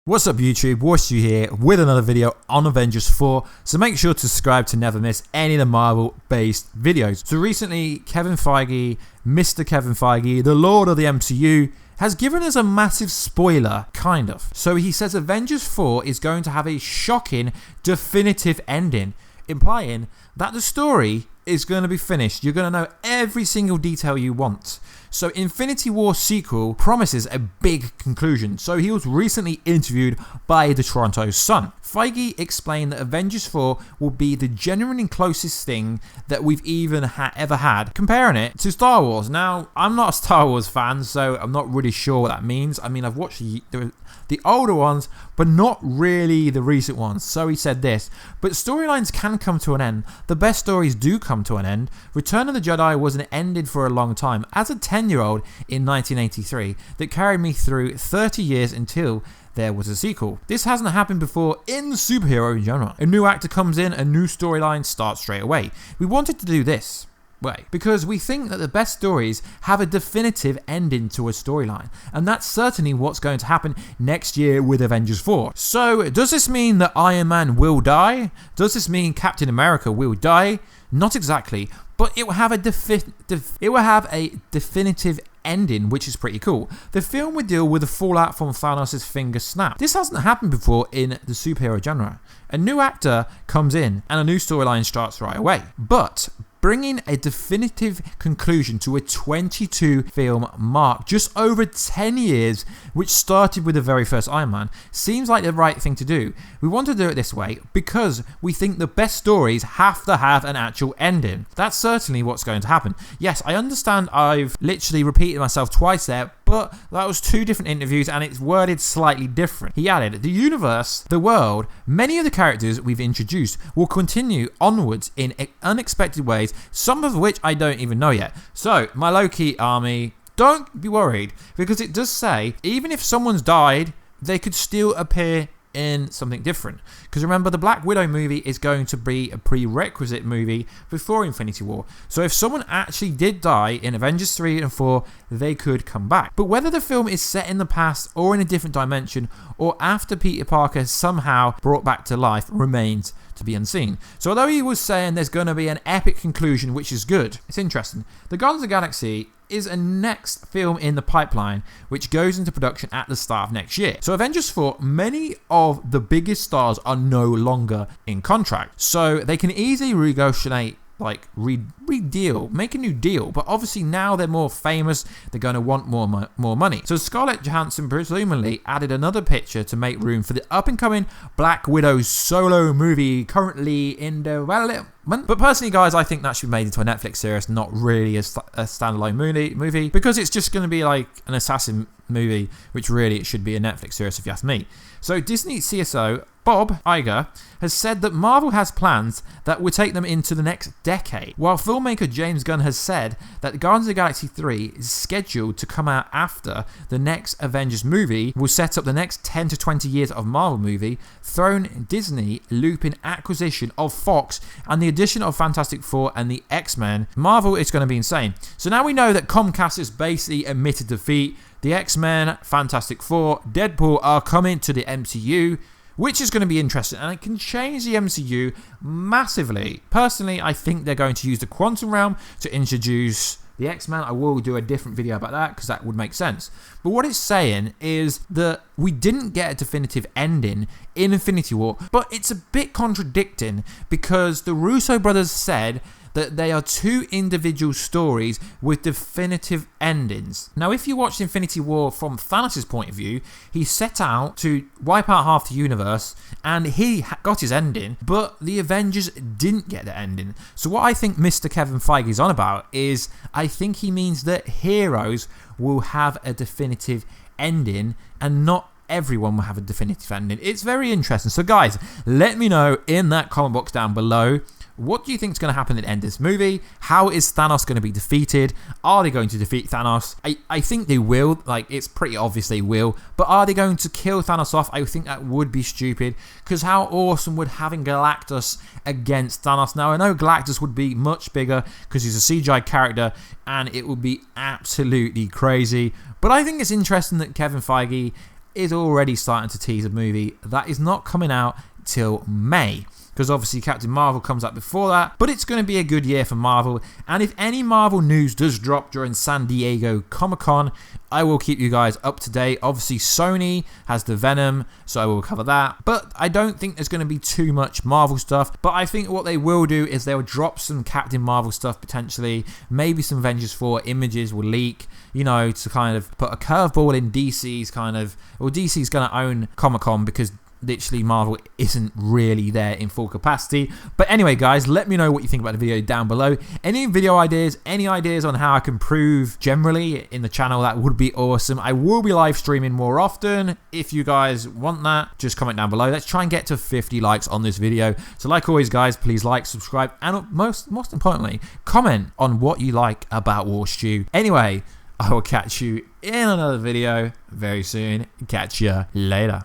What's up YouTube, Warstu here with another video on Avengers 4, so make sure to subscribe to never miss any of the Marvel based videos. So recently Kevin Feige, Mr. Kevin Feige, the Lord of the MCU, has given us a massive spoiler, kind of. So he says Avengers 4 is going to have a shocking, definitive ending, implying that the story is going to be finished. You're going to know every single detail you want. So Infinity War sequel promises a big conclusion. So he was recently interviewed by the Toronto Sun. Feige explained that Avengers 4 will be the genuinely closest thing that we've even ever had, comparing it to Star Wars. Now, I'm not a Star Wars fan, so I'm not really sure what that means. I mean, I've watched the older ones, but not really the recent ones. So he said this: but storylines can come to an end. The best stories do come to an end. Return of the Jedi wasn't ended for a long time. As a 10-year-old in 1983, that carried me through 30 years until there was a sequel. This hasn't happened before in the superhero genre. A new actor comes in, a new storyline starts straight away. We wanted to do this way because we think that the best stories have a definitive ending to a storyline, and that's certainly what's going to happen next year with Avengers 4. So does this mean that Iron Man will die? Does this mean Captain America will die? Not exactly, but it will have a definitive ending, which is pretty cool. The film would deal with the fallout from Thanos' finger snap. This hasn't happened before in the superhero genre. A new actor comes in and a new storyline starts right away. But bringing a definitive conclusion to a 22 film mark, just over 10 years, which started with the very first Iron Man, seems like the right thing to do. We want to do it this way because we think the best stories have to have an actual ending. That's certainly what's going to happen. Yes, I understand I've literally repeated myself twice there, but that was two different interviews and it's worded slightly different. He added, the universe, the world, many of the characters we've introduced will continue onwards in unexpected ways, some of which I don't even know yet. So, my Loki army, don't be worried, because it does say, even if someone's died, they could still appear in something different. Because remember, the Black Widow movie is going to be a prerequisite movie before Infinity War. So if someone actually did die in Avengers 3 and 4, they could come back. But whether the film is set in the past or in a different dimension, or after Peter Parker is somehow brought back to life, remains to be unseen. So although he was saying there's going to be an epic conclusion, which is good, it's interesting. The Guardians of the Galaxy is a next film in the pipeline, which goes into production at the start of next year. So Avengers 4, many of the biggest stars are no longer in contract, so they can easily renegotiate, like make a new deal. But obviously now they're more famous, they're going to want more money. So Scarlett Johansson presumably added another picture to make room for the up-and-coming Black Widow solo movie currently in development. But personally, guys, I think that should be made into a Netflix series, not really a standalone movie, because it's just going to be like an assassin movie, which really it should be a Netflix series if you ask me. So Disney CSO Bob Iger has said that Marvel has plans that will take them into the next decade, while filmmaker James Gunn has said that Guardians of the Galaxy 3 is scheduled to come out after the next Avengers movie, will set up the next 10 to 20 years of Marvel movie, throwing Disney looping acquisition of Fox and the addition of Fantastic Four and the Xmen. Marvel is going to be insane. So now we know that Comcast has basically admitted defeat. The Xmen, Fantastic Four, Deadpool are coming to the MCU, which is going to be interesting, and it can change the MCU massively. Personally, I think they're going to use the quantum realm to introduce the X-Men. I will do a different video about that because that would make sense. But what it's saying is that we didn't get a definitive ending in Infinity War, but it's a bit contradicting because the Russo brothers said that they are two individual stories with definitive endings. Now, if you watched Infinity War from Thanos' point of view, he set out to wipe out half the universe and he got his ending, but the Avengers didn't get the ending. So what I think Mr. Kevin Feige is on about is, I think he means that heroes will have a definitive ending and not everyone will have a definitive ending. It's very interesting. So guys, let me know in that comment box down below, what do you think is going to happen at the end of this movie? How is Thanos going to be defeated? Are they going to defeat Thanos? I think they will. Like, it's pretty obvious they will. But are they going to kill Thanos off? I think that would be stupid. Because how awesome would having Galactus against Thanos? Now, I know Galactus would be much bigger because he's a CGI character and it would be absolutely crazy. But I think it's interesting that Kevin Feige is already starting to tease a movie that is not coming out till May, because obviously Captain Marvel comes out before that. But it's going to be a good year for Marvel, and if any Marvel news does drop during San Diego Comic-Con, I will keep you guys up to date. Obviously Sony has the Venom, so I will cover that, but I don't think there's going to be too much Marvel stuff. But I think what they will do is they'll drop some Captain Marvel stuff potentially, maybe some Avengers 4 images will leak, you know, to kind of put a curveball in DC's kind of, well, DC's going to own Comic-Con because literally Marvel isn't really there in full capacity. But anyway guys, let me know what you think about the video down below. Any video ideas, any ideas on how I can improve generally in the channel, that would be awesome. I will be live streaming more often. If you guys want that, just comment down below. Let's try and get to 50 likes on this video. So like always guys, please like, subscribe, and most importantly, comment on what you like about Warstu. Anyway, I will catch you in another video very soon. Catch ya later.